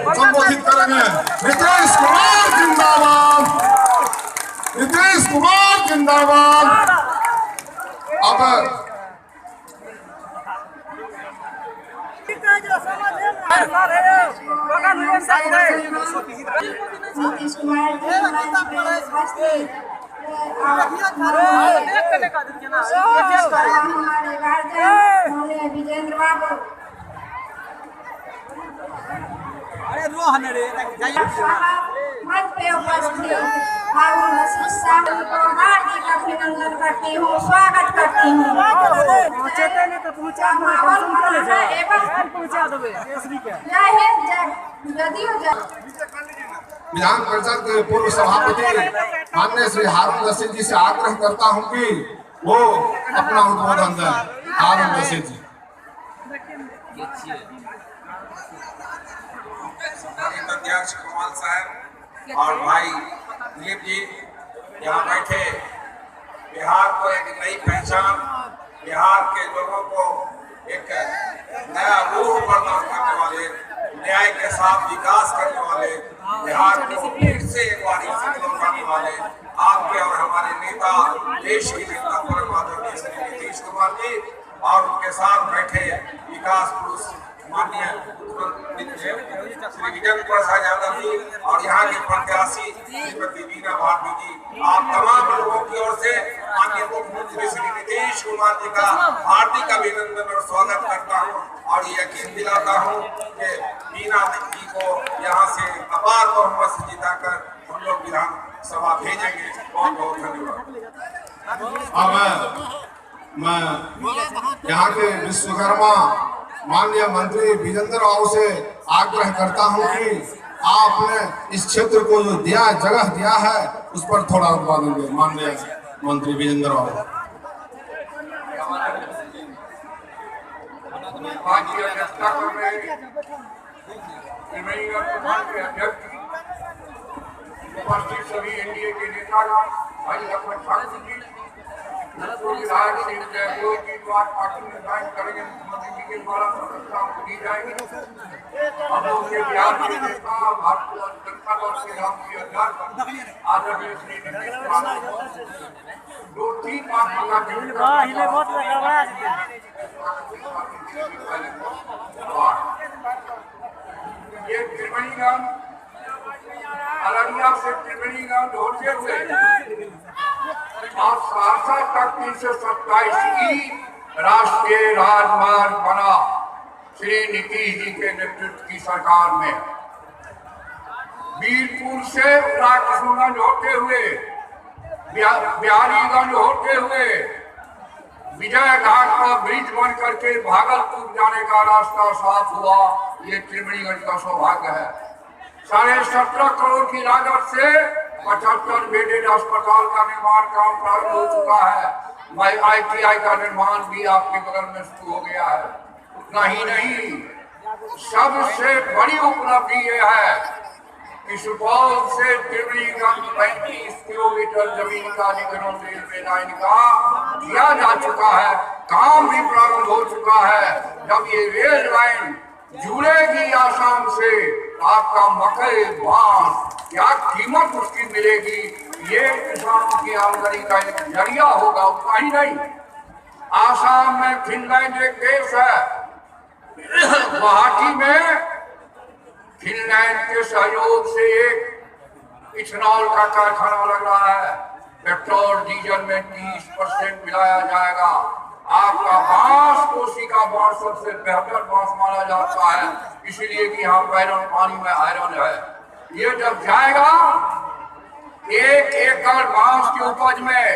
संबोधित करेंगे। नीतीश कुमार जिंदाबाद, नीतीश कुमार जिंदाबाद। अब नीतीश कुमार विजेंद्र बाबू मंच पे उपस्थित हार्दिक अभिनंदन करती हूँ, स्वागत करती हूँ। विधान परिषद के पूर्व सभापति माननीय श्री हारून रशीद जी से आग्रह करता हूं कि वो अपना उद्बोधन दें। हारून रशीद जी। अध्यक्ष कमाल साहब और भाई दिलीप जी यहाँ बैठे, बिहार को एक नई पहचान, बिहार के लोगों को एक नया रूह प्रदान करने वाले, न्याय के साथ विकास करने वाले, बिहार को फिर से एक बार करने वाले आपके और हमारे नेता, देश के नेता परम आदरणीय श्री नीतीश कुमार जी और उनके साथ बैठे विकास पुरुष माननीय श्री विजेंद्र प्रसाद यादव जी और यहाँ के प्रत्याशी श्रीमती वीना भारती जी, आप तमाम लोगों की ओर से माननीय मुख्यमंत्री श्री नीतीश कुमार जी का हार्दिक अभिनंदन और स्वागत करता हूँ और यकीन दिलाता हूँ कि वीना जी को यहाँ से अपार बहुमत से जिताकर हम लोग विधानसभा भेजेंगे। बहुत बहुत धन्यवाद। अब मैं यहाँ के विश्वकर्मा माननीय मंत्री विजेंद्र बाबू से आग्रह करता हूं कि आपने इस क्षेत्र को जो जगह दिया है उस पर थोड़ा उद्बोधन दें। माननीय मंत्री विजेंद्र बाबू। उपस्थित सभी एनडीए के नेतागण, भाई लक्ष्मण ठाकुर जी, विधायक की बात पार्टी में ज्वाइन करेंगे, मुख्यमंत्री जी के द्वारा प्रस्ताव दी जाएगी। अब उनके बिहार के नेता, भारतीय जनता दल के राष्ट्रीय अध्यक्ष आदरणीय श्री नीतीश कुमार 2-3 बात ये त्रिवेणीगंज अररिया से त्रिवेणीगंज होते हुए और सहरसा तक 327 राष्ट्रीय राजमार्ग बना श्री नीतीश जी के नेतृत्व की सरकार में। बीरपुर से किशनगंज होते हुए, बिहारीगंज होते हुए विजय घाट का ब्रिज बन करके भागलपुर जाने का रास्ता साफ हुआ। ये त्रिवेणीगंज का सौभाग्य है। 17.5 करोड़ की लागत से 75 बेडेड अस्पताल का निर्माण काम प्रारंभ हो चुका है। ITI का निर्माण भी आपके बगल में शुरू हो गया है। उतना ही नहीं, सबसे बड़ी उपलब्धि ये है कि सुपौल से त्रिवेणीगंज 35 किलोमीटर जमीन का अधिग्रहण रेलवे लाइन का किया जा चुका है। काम भी प्रारंभ हो चुका है। जब ये रेल लाइन जुड़ेगी आसाम से, आपका मकई, बांस, क्या कीमत उसकी मिलेगी, ये किसानों की आमदनी का एक जरिया होगा। उतना ही नहीं, आसाम में फिनलैंड एक देश है, गुवाहाटी में फिनलैंड के सहयोग से एक इथेनॉल का कारखाना लग रहा है। पेट्रोल डीजल में 30% मिलाया जाएगा। आपका बांस, कोसी का बांस सबसे बेहतर बांस माना जाता है, इसलिए कि यहाँ आयरन, पानी में आयरन है। ये जब जाएगा, 1 एकड़ बांस की उपज में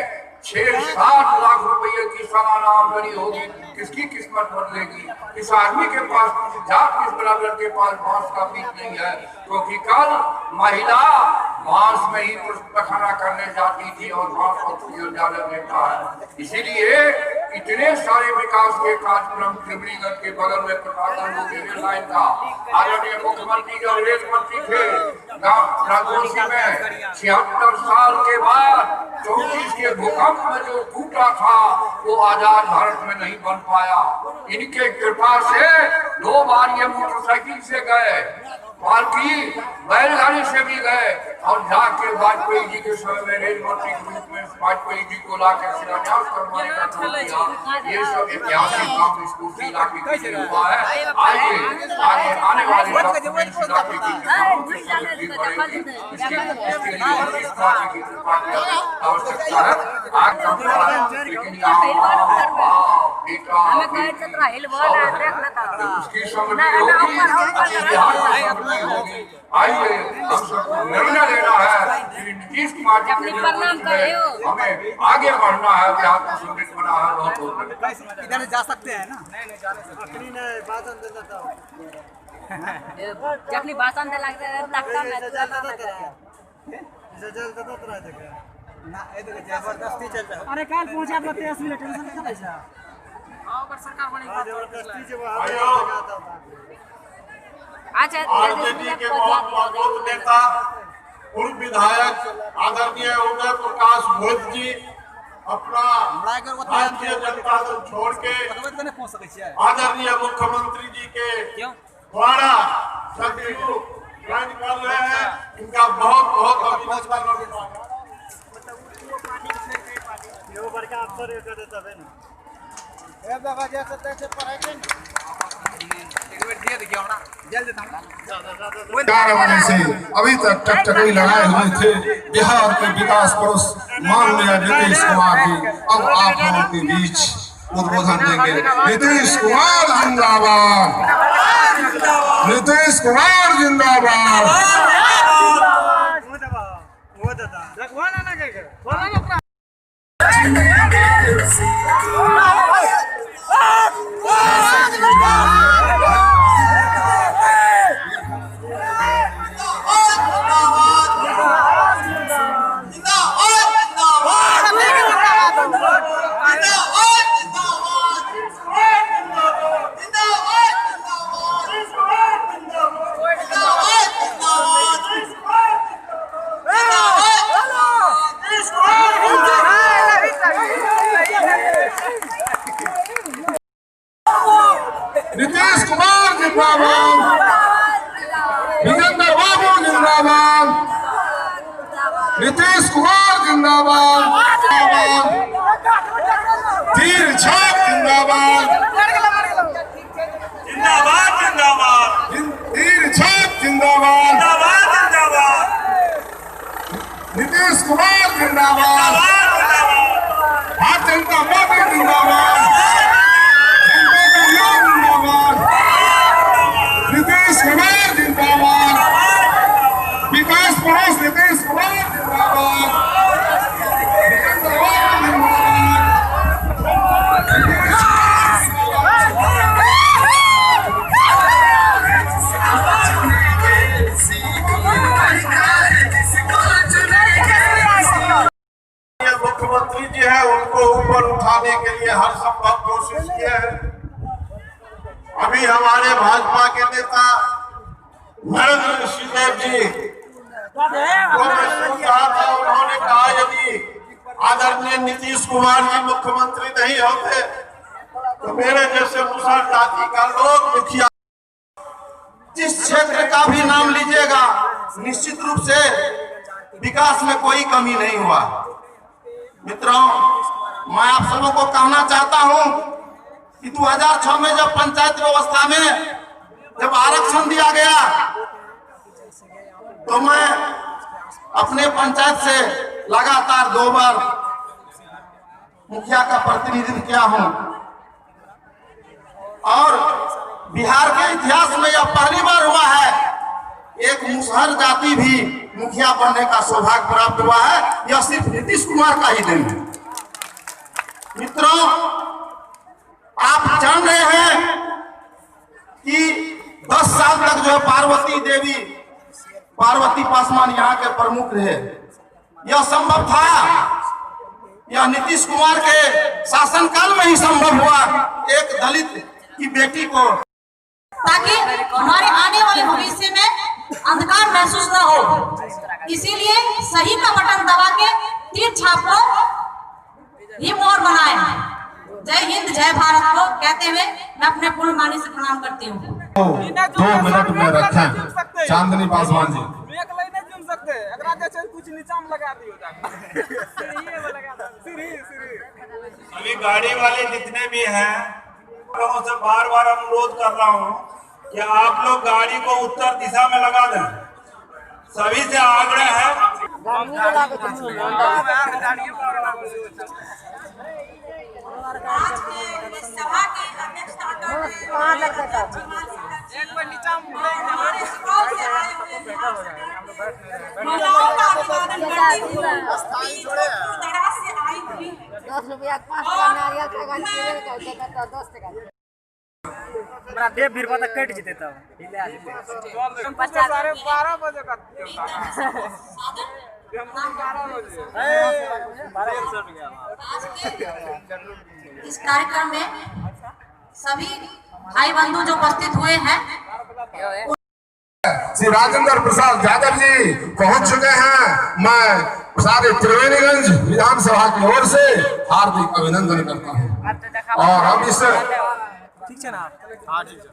6-7 लाख रुपए की सालाना आमदनी होगी। किसकी किस्मत बदलेगी? इस आदमी के पास, जात किस बराबर के पास बांस का बीज नहीं है, क्योंकि कल महिला बांस में ही पखाना करने जाती थी और बांस को ज्यादा देता है। इसीलिए इतने सारे विकास के कार्यक्रम त्रिवेणीगंज के बगल में प्रशासन रेल लाइन का, आदरणीय मुख्यमंत्री जब रेल मंत्री थे, गाँव में 76 साल के बाद 34 के भूकंप में जो टूटा था वो आजाद भारत में नहीं बन पाया। इनके कृपा से 2 बार ये मोटरसाइकिल से गए, पालकी बैलगाड़ी से भी गए, और जाके वाजपेयी जी के समय में रेल मंत्री के रूप में वाजपेयी जी को लाकर शिलान्यास करवाने का काम किया। ये सब ऐतिहासिक काम इस कुर्सी इलाके के लिए हुआ है। आगे आने वाले वक्त में इस इलाके की तरक्की बढ़ेगी। इसके लिए इस कार्य की कृपा की आवश्यकता है। आज लेकिन उसकी होगी। आइए हम सबको निर्णय लेना है कि नीतीश कुमार जी के नेतृत्व में हमें आगे बढ़ना है। बिहार को सुरक्षित बना है। बहुत बहुत इधर जा सकते हैं ना, जखनी भाषण दे लगते हैं तख्ता में ना ए देखो जबरदस्ती चल रहा है। अरे कल पहुंचे आप 23 मिनट टेंशन नहीं कैसा सरकार बनेगी जबरदस्ती जब अच्छा आरजेडी के बहुत मजबूत नेता पूर्व विधायक आदरणीय उदय प्रकाश भोज जी अपना भारतीय जनता दल छोड़ के पहुंच सके आदरणीय मुख्यमंत्री जी के द्वारा सदस्यों ज्वाइन कर रहे हैं। इनका बहुत बहुत अभिनंदन। बड़का अफसर कर देता है ना, ए बाबा जैसे तैसे पढ़ाई के एक मिनट दिया देखिए हमरा जल्द देता हूं। 4 महीने से अभी तक टकटकी लड़ाए हुए थे बिहार के विकास पुरुष माननीय नीतीश कुमार जी अब आप लोगों के बीच उद्बोधन देंगे। नीतीश कुमार जिंदाबाद, नीतीश कुमार जिंदाबाद। वो दादा लगवाना ना के बोला ना नीतीश कुमार जिंदाबाद, विजेंद्र बाबू जिंदाबाद, नीतीश कुमार जिंदाबाद, तीर छाप जिंदाबाद, जिंदाबाद जिंदाबाद तीर छाप जिंदाबाद, नीतीश कुमार जिंदाबाद, भारतीय जनता पार्टी जिंदाबाद, नीतीश कुमार जिंदाबाद, विकास पुरुष नीतीश कुमार जिंदाबाद, मुख्यमंत्री जी है उनको ऊपर उठाने के लिए हर संभव कोशिश किए हैं। अभी हमारे भाजपा के नेता नरेंद्र सिंह जी को मैं सुन रहा था, उन्होंने कहा यदि आदरणीय नीतीश कुमार जी मुख्यमंत्री नहीं होते तो मेरे जैसे मुसहर जाति का लोग मुखिया, जिस क्षेत्र का भी नाम लीजिएगा निश्चित रूप से विकास में कोई कमी नहीं हुआ। मित्रों, मैं आप सबों को कहना चाहता हूं कि 2006 में जब पंचायत व्यवस्था में जब आरक्षण दिया गया तो मैं अपने पंचायत से लगातार 2 बार मुखिया का प्रतिनिधित्व किया हूं और बिहार के इतिहास में यह पहली बार हुआ है एक मुसहर जाति भी मुखिया बनने का सौभाग्य प्राप्त हुआ है। यह सिर्फ नीतीश कुमार का ही देन है। मित्रों, आप जान रहे हैं कि 10 साल तक जो है पार्वती पासवान यहाँ के प्रमुख रहे। यह संभव था, यह नीतीश कुमार के शासनकाल में ही संभव हुआ एक दलित की बेटी को, ताकि हमारे आने वाले भविष्य में अंधकार महसूस न हो। इसीलिए सही का बटन दबा के तीर छाप को ही मोहर बनाए हैं। जय हिंद जय भारत को कहते हुए मैं अपने पूर्ण वाणी से प्रणाम करती हूँ। 2 मिनट में रखें चांदनी पासवान जी। एक लाइन नहीं चुन सकते, अगर आगे चल कुछ नीचा में लगा दियो जाके सीढ़ी में लगा दो, सीढ़ी। अभी गाड़ी वाले जितने भी हैं, लोगों से बार-बार अनुरोध कर रहा हूँ कि आप लोग गाड़ी को उत्तर दिशा में लगा दें। सभी से आग्रह है। आज के इस सभा की अध्यक्षता करते हमारे सुपौल से आए हुए महिलाओं का अभिवादन करती हूँ। दूर-दराज से आई हुई 10 रुपया 5 का नारियल का गाछ के 10 टका हमरा देव भीड़ पता कट जेते तब हिले आ जेते सारे 12 बजे का इस कार्यक्रम में सभी भाई बंधु जो उपस्थित हुए हैं, श्री राजेंद्र प्रसाद यादव जी पहुंच चुके हैं। मैं सारे त्रिवेणीगंज विधानसभा की ओर से हार्दिक अभिनंदन करता हूं। और हम इस ठीक है ना आप? हां ठीक है।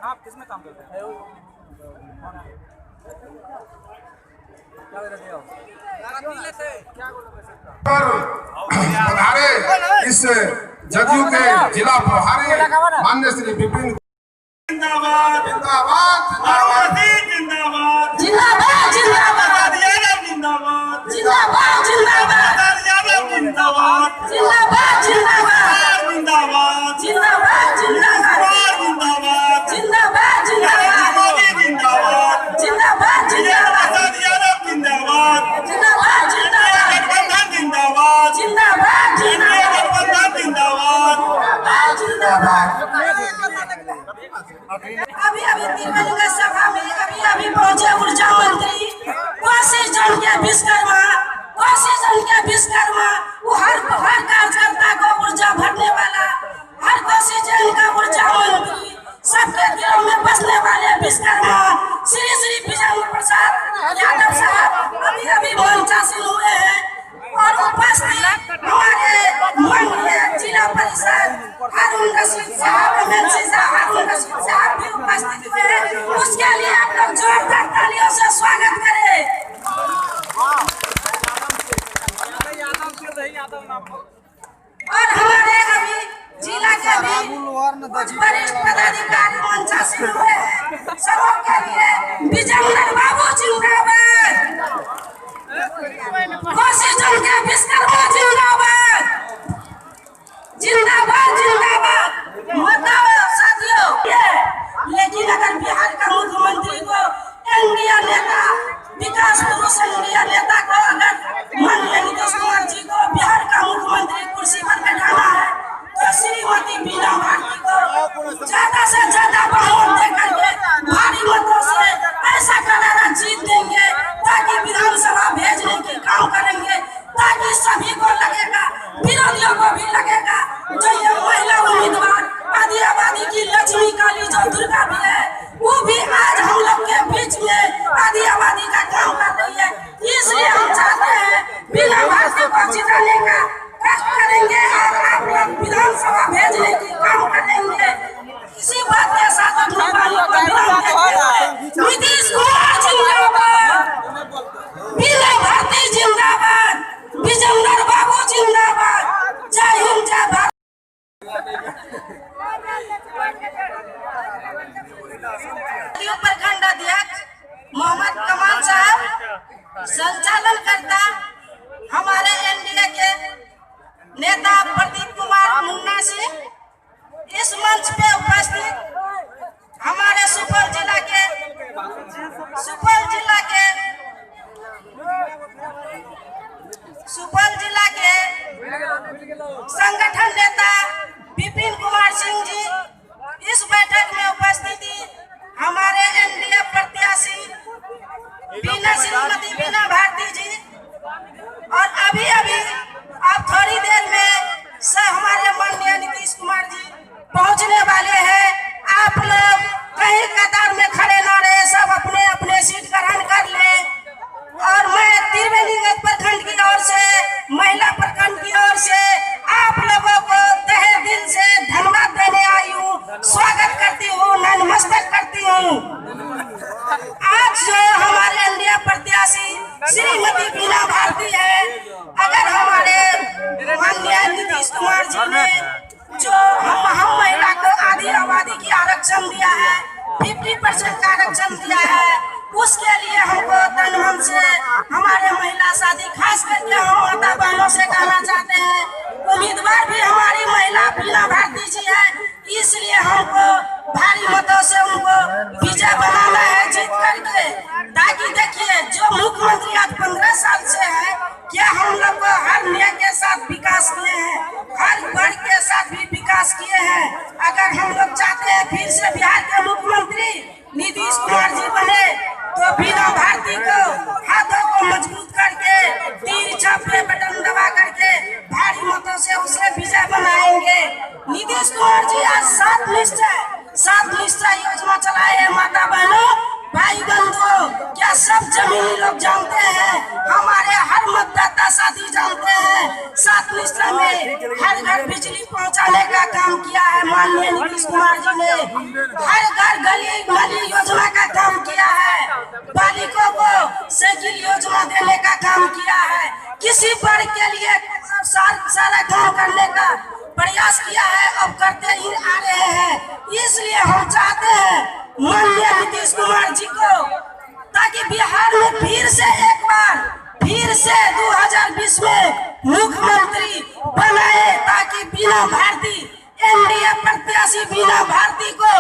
आप किसमें काम करते हैं? पधारे इस जदयू के जिला प्रभारी माननीय श्री विपिन जिंदाबाद जिंदाबाद जिंदाबाद जिंदाबाद जिंदाबाद यादव जिंदाबाद जिंदाबाद जिंदाबाद यादव जिंदाबाद जिंदाबाद जिंदाबाद जिंदाबाद जिंदाबाद जिंदाबाद जिंदाबाद जिंदाबाद मोदी जिंदाबाद जिंदाबाद जिंदाबाद यादव जिंदाबाद जिंदाबाद जिंदाबाद गठबंधन जिंदाबाद जिंदाबाद गठबंधन जिंदाबाद जिंदाबाद। अभी तिरवंगा सभा में अभी पहुंचे ऊर्जा मंत्री कोसी जन के विश्वकर्मा वो हर कार्यकर्ता को ऊर्जा भरने वाला, हर कोसी जन का ऊर्जा मंत्री, सबके दिलों में बसने वाले विश्वकर्मा श्री श्री विजेंद्र प्रसाद यादव साहब अभी मंचासीन हुए हैं। और उपस्थित हमारे माननीय जिला परिषद हारून रशीद साहब भी उपस्थित हुए हैं। उसके लिए आप लोग जोरदार तालियों से स्वागत करें। और हमारे अभी जिला के भी कुछ वरिष्ठ पदाधिकारी मंचासीन हुए हैं। सबों के लिए विजेंद्र बाबू जिंदाबाद, कोसी जन के विश्वकर्मा जिंदाबाद, जिंदाबाद जिंदाबाद। बताओ साथियों, लेकिन अगर बिहार का मुख्यमंत्री को एनडीए नेता विकास पुरुष एनडीए नेता को अगर माननीय नीतीश कुमार जी को बिहार का मुख्यमंत्री कुर्सी पर बैठाना है तो श्रीमती बीना भारती को ज्यादा से ज्यादा बहुमत देकर के भारी मतों से ऐसा करारा जीत देंगे ताकि विधानसभा भेजने की काम करेंगे, ताकि सभी को लगेगा, विरोधियों को भी लगेगा जो ये महिला उम्मीदवार आदिवासी की लक्ष्मी काली जो दुर्गा भी है वो भी आज हम लोग के बीच में आदिवासी का काम कर रही है। इसलिए हम चाहते हैं बिना भारती को जिताने का कष्ट करेंगे और आप लोग विधानसभा भेजने की काम करेंगे। इसी बात के साथ अपनी वाणी को विराम देते हुए नीतीश कुमार जिंदाबाद, बिना भारती जिंदाबाद, विजेंद्र बाबू जिंदाबाद। जय हिंद जय भारत। प्रखंड अध्यक्ष मोहम्मद कमाल साहब, संचालन करता हमारे एनडीए के नेता प्रदीप कुमार मुन्ना सिंह, इस मंच पे उपस्थित हमारे सुपौल जिला के संगठन नेता विपिन कुमार सिंह जी, इस बैठक में उपस्थिति हमारे एनडीए प्रत्याशी श्रीमती बीना भारती जी, आरक्षण दिया है, उसके लिए हमको तन मन से हमारे महिला साथी खास करके हम माता बहनों से कहना चाहते हैं, उम्मीदवार भी हमारी महिला बीना भारती जी है, इसलिए हमको भारी मतों से उनको विजय बनाना है जीत करके। ताकि देखिए जो मुख्यमंत्री आज 15 साल से है, क्या हम लोग को हर न्याय के साथ विकास किए हैं, हर वर्ग के साथ भी विकास किए हैं। अगर हम लोग चाहते हैं फिर से बिहार के मुख्यमंत्री नीतीश कुमार जी बने, तो बीना भारती को हाथों को मजबूत करके तीर छापे बटन दबा करके भारी मतों से उसे विजय बनाएंगे। नीतीश कुमार जी आज 7 निश्चय योजना चलाए हैं। माता बहनों, भाई बंधुओं, क्या सब जमीनी लोग जानते हैं, हमारे हर मतदाता साथी जानते हैं, 7 निश्चय में हर घर बिजली पहुंचाने का काम किया है माननीय नीतीश कुमार जी ने। हर घर गली नाली योजना का काम किया है, बालिकों को साइकिल योजना देने का काम किया है, किसी वर्ग के लिए सारा काम करने का प्रयास किया है, अब करते ही आ रहे हैं। इसलिए हम चाहते हैं माननीय नीतीश कुमार जी को, ताकि बिहार में फिर से 2020 में मुख्यमंत्री बनाए, ताकि बिना भारती एनडीए प्रत्याशी बिना भारती को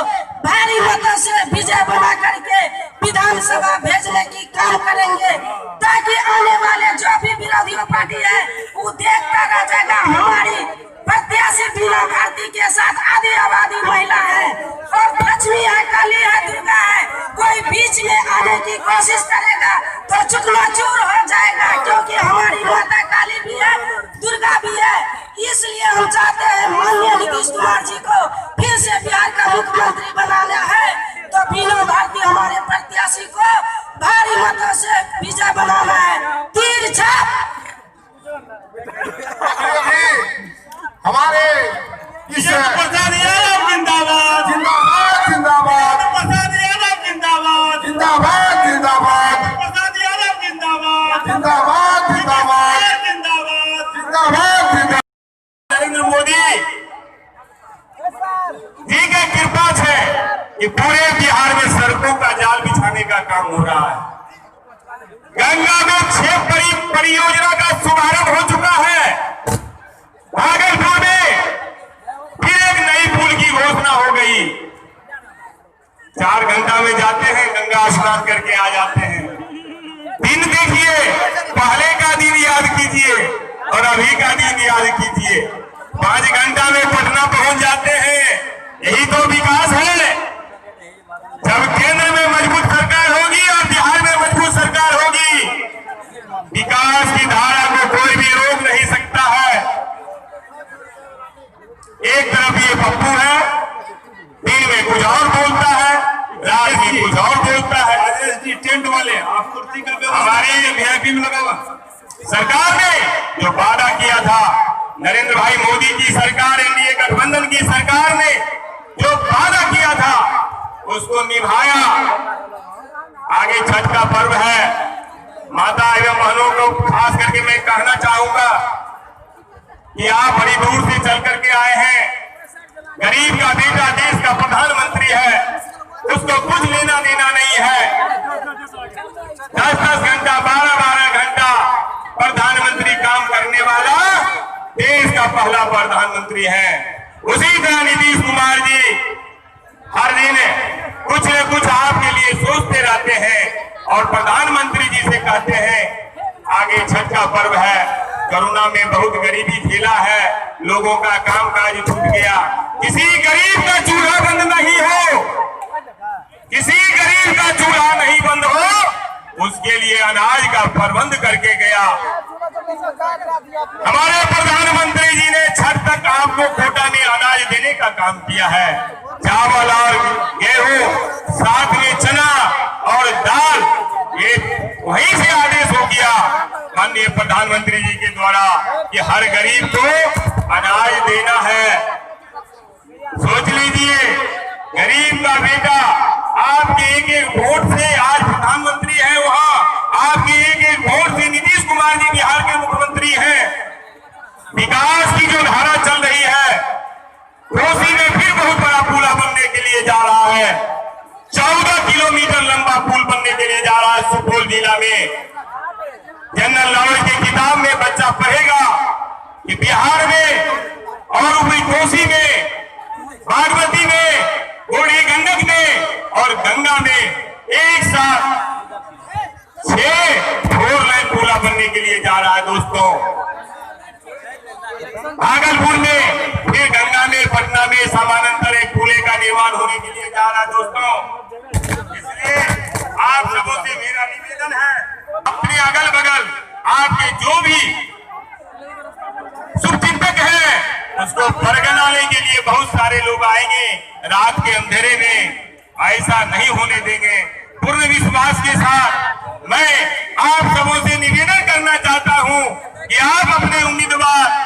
भारी मतों से विजय बना करके विधानसभा भेजने की काम करेंगे, ताकि आने वाले जो भी विरोधी पार्टी है वो देखता रह जाएगा हमारी प्रत्याशी बिना भारती के साथ आधी आबादी महिला है, और लक्ष्मी है, काली है, दुर्गा है, कोई बीच में आने की कोशिश करेगा तो चूर हो जाएगा, क्योंकि हमारी माता काली भी है, दुर्गा भी है। इसलिए हम चाहते हैं माननीय नीतीश कुमार जी को फिर से बिहार का मुख्यमंत्री बनाना है, तो बिना भारती हमारे प्रत्याशी को भारी मतों से विजय बनाना है। तीर छाप हमारे इस प्रसाद यादव जिंदाबाद, जिंदाबाद जिंदाबाद प्रसाद यादव जिंदाबाद, जिंदाबाद जिंदाबाद प्रसाद यादव जिंदाबाद, जिंदाबाद जिंदाबाद जिंदाबाद। जिंदाबाद जिंदाबाद। नरेंद्र मोदी जी की कृपा से कि पूरे बिहार में सड़कों का जाल बिछाने का काम हो रहा है। गंगा में 6 परियोजना का शुभारंभ हो चुका है। भागलपुर में फिर एक नई पुल की घोषणा हो गई। 4 घंटा में जाते हैं, गंगा स्नान करके आ जाते हैं। दिन देखिए, पहले का दिन याद कीजिए और अभी का दिन याद कीजिए। 5 घंटा में पटना पहुंच जाते हैं। यही तो विकास है। जब केंद्र में मजबूत सरकार होगी और बिहार में मजबूत सरकार होगी, विकास की धारा को कोई भी रोक नहीं सकता है। एक तरफ ये पप्पू है, दिन में कुछ और बोलता है, रात में कुछ और बोलता है। टेंट वाले आप कुर्सी का हमारे वीआईपी में लगा हुआ। सरकार ने जो वादा किया था, नरेंद्र भाई मोदी की सरकार, एनडीए गठबंधन की सरकार ने जो वादा किया था उसको निभाया। आगे छठ का पर्व है। माता एवं बहनों को खास करके मैं कहना चाहूंगा कि आप बड़ी दूर से चल करके आए हैं। गरीब का बेटा देश का प्रधानमंत्री है, उसको कुछ लेना देना नहीं है। 10-10 घंटा 12-12 घंटा प्रधानमंत्री काम करने वाला देश का पहला प्रधानमंत्री है। उसी तरह नीतीश कुमार जी हर दिन कुछ न कुछ आपके लिए सोचते रहते हैं और प्रधानमंत्री जी से कहते हैं आगे छठ का पर्व है, कोरोना में बहुत गरीबी झेला है, लोगों का कामकाज छूट गया। किसी गरीब का चूल्हा बंद नहीं हो, किसी गरीब का चूल्हा नहीं बंद हो, उसके लिए अनाज का प्रबंध करके गया। हमारे प्रधानमंत्री जी ने छठ तक आपको कोटा में अनाज देने का काम किया है। चावल और गेहूं, साथ में चना और दाल, ये वहीं से आदेश हो गया माननीय प्रधानमंत्री जी के द्वारा कि हर गरीब को अनाज देना है। सोच लीजिए, गरीब का बेटा आपके एक वोट से आज प्रधानमंत्री है, वहां आपके एक वोट से नीतीश कुमार जी बिहार के मुख्यमंत्री हैं। विकास की जो धारा चल रही है, कोसी में फिर बहुत बड़ा पुल बनने के लिए जा रहा है। 14 किलोमीटर जा रहा है दोस्तों। भागलपुर में फिर गंगा में पटना में समानांतर एक पुल का निर्माण होने के लिए जा रहा है दोस्तों। इसलिए आप सबों से मेरा निवेदन है, अपने अगल बगल आपके जो भी शुभचिंतक है उसको बरगलाने के लिए बहुत सारे लोग आएंगे। रात के अंधेरे में ऐसा नहीं होने देंगे। पूर्ण विश्वास के साथ मैं आप सबों से निवेदन करना चाहता हूं कि आप अपने उम्मीदवार